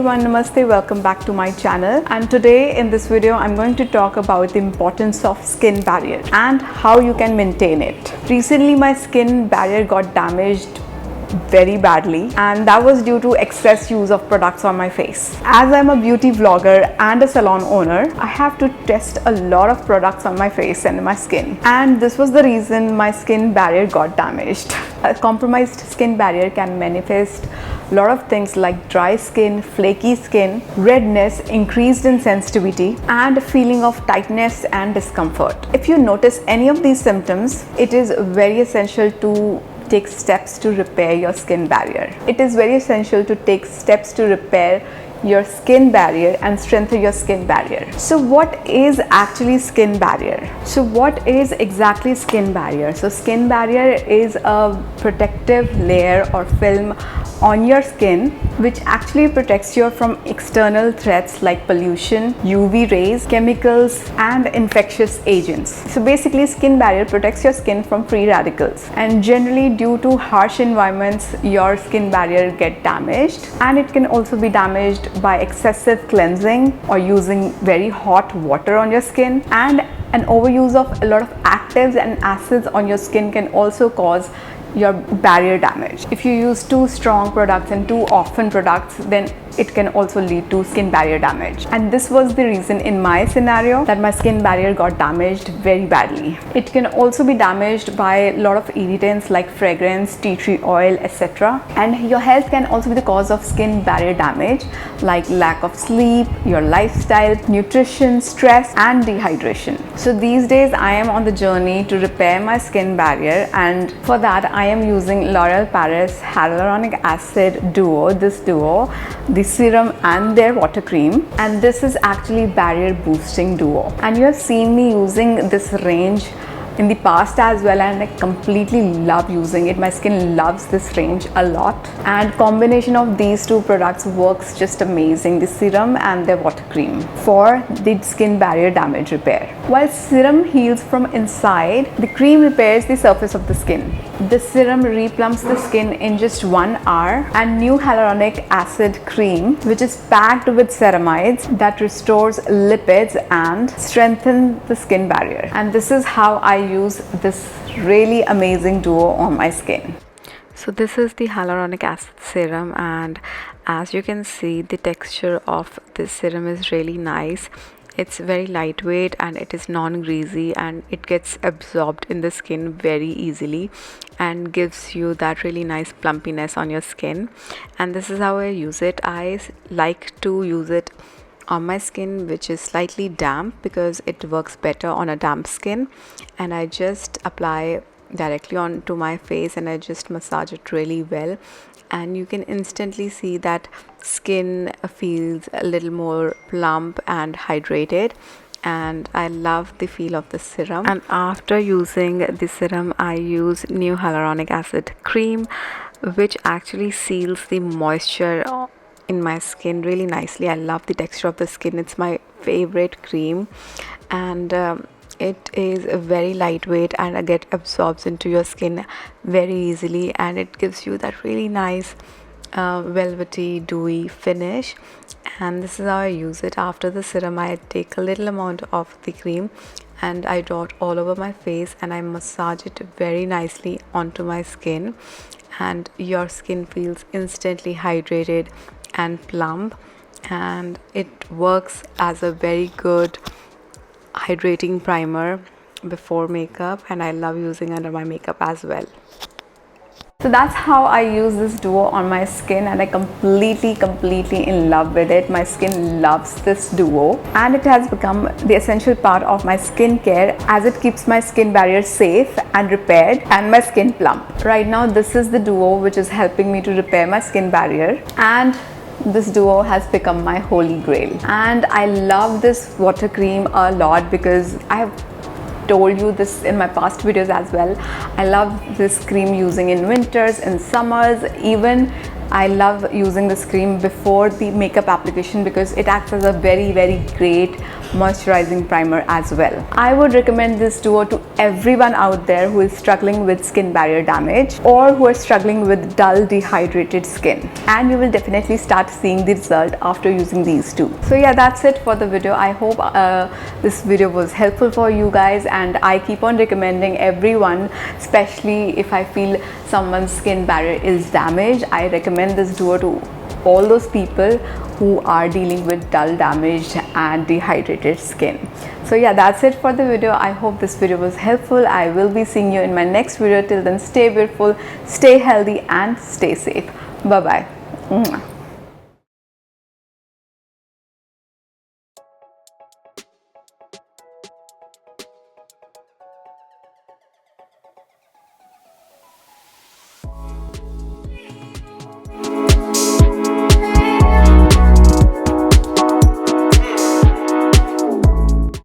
everyone, namaste, welcome back to my channel. And today in this video I'm going to talk about the importance of skin barrier and how you can maintain it. Recently my skin barrier got damaged very badly, and that was due to excess use of products on my face. As I'm a beauty vlogger and a salon owner, I have to test a lot of products on my face and my skin, and this was the reason my skin barrier got damaged. A compromised skin barrier can manifest a lot of things like dry skin, flaky skin, redness, increased in sensitivity, and a feeling of tightness and discomfort. If you notice any of these symptoms, it is very essential to take steps to repair your skin barrier. It is very essential to take steps to repair your skin barrier and strengthen your skin barrier. So what is actually skin barrier? So what is exactly skin barrier? So skin barrier is a protective layer or film on your skin which actually protects you from external threats like pollution, UV rays, chemicals, and infectious agents. So basically skin barrier protects your skin from free radicals, and generally due to harsh environments your skin barrier get damaged, and it can also be damaged by excessive cleansing or using very hot water on your skin, and an overuse of a lot of actives and acids on your skin can also cause your barrier damage. If you use too strong products and too often products, then it can also lead to skin barrier damage. And this was the reason in my scenario that my skin barrier got damaged very badly. It can also be damaged by a lot of irritants like fragrance, tea tree oil, etc. And your health can also be the cause of skin barrier damage, like lack of sleep, your lifestyle, nutrition, stress, and dehydration. So these days I am on the journey to repair my skin barrier, and for that I am using L'Oreal Paris Hyaluronic Acid Duo, the serum and their water cream, and this is actually barrier boosting duo. And you have seen me using this range in the past as well, and I completely love using it. My skin loves this range a lot, and combination of these two products works just amazing, the serum and the water cream, for the skin barrier damage repair. While serum heals from inside, the cream repairs the surface of the skin. The serum replumps the skin in just 1 hour, and new hyaluronic acid cream, which is packed with ceramides that restores lipids and strengthens the skin barrier. And this is how I use this really amazing duo on my skin. So this is the hyaluronic acid serum, and as you can see, the texture of this serum is really nice. It's very lightweight and it is non-greasy, and it gets absorbed in the skin very easily and gives you that really nice plumpiness on your skin. And this is how I use it. I like to use it on my skin which is slightly damp because it works better on a damp skin, and I just apply directly onto my face and I just massage it really well, and you can instantly see that skin feels a little more plump and hydrated, and I love the feel of the serum. And after using the serum I use new hyaluronic acid cream, which actually seals the moisture in my skin really nicely. I love the texture of the skin. It's my favorite cream, and it is very lightweight and it absorbs into your skin very easily, and it gives you that really nice velvety dewy finish. And this is how I use it. After the serum I take a little amount of the cream and I dot all over my face and I massage it very nicely onto my skin, and your skin feels instantly hydrated and plump, and it works as a very good hydrating primer before makeup, and I love using under my makeup as well. So that's how I use this duo on my skin, and I completely in love with it. My skin loves this duo, and it has become the essential part of my skincare as it keeps my skin barrier safe and repaired and my skin plump. Right now this is the duo which is helping me to repair my skin barrier, and this duo has become my holy grail. And I love this water cream a lot because I have told you this in my past videos as well. I love this cream using in winters, in summers, even I love using this cream before the makeup application because it acts as a very great moisturizing primer as well. I would recommend this duo to everyone out there who is struggling with skin barrier damage or who are struggling with dull dehydrated skin, and you will definitely start seeing the result after using these two. So yeah, that's it for the video. I hope this video was helpful for you guys, and I keep on recommending everyone, especially if I feel someone's skin barrier is damaged, I recommend this duo to all those people who are dealing with dull, damaged and dehydrated skin. So yeah, that's it for the video. I hope this video was helpful. I will be seeing you in my next video. Till then, stay beautiful, stay healthy and stay safe. Bye bye.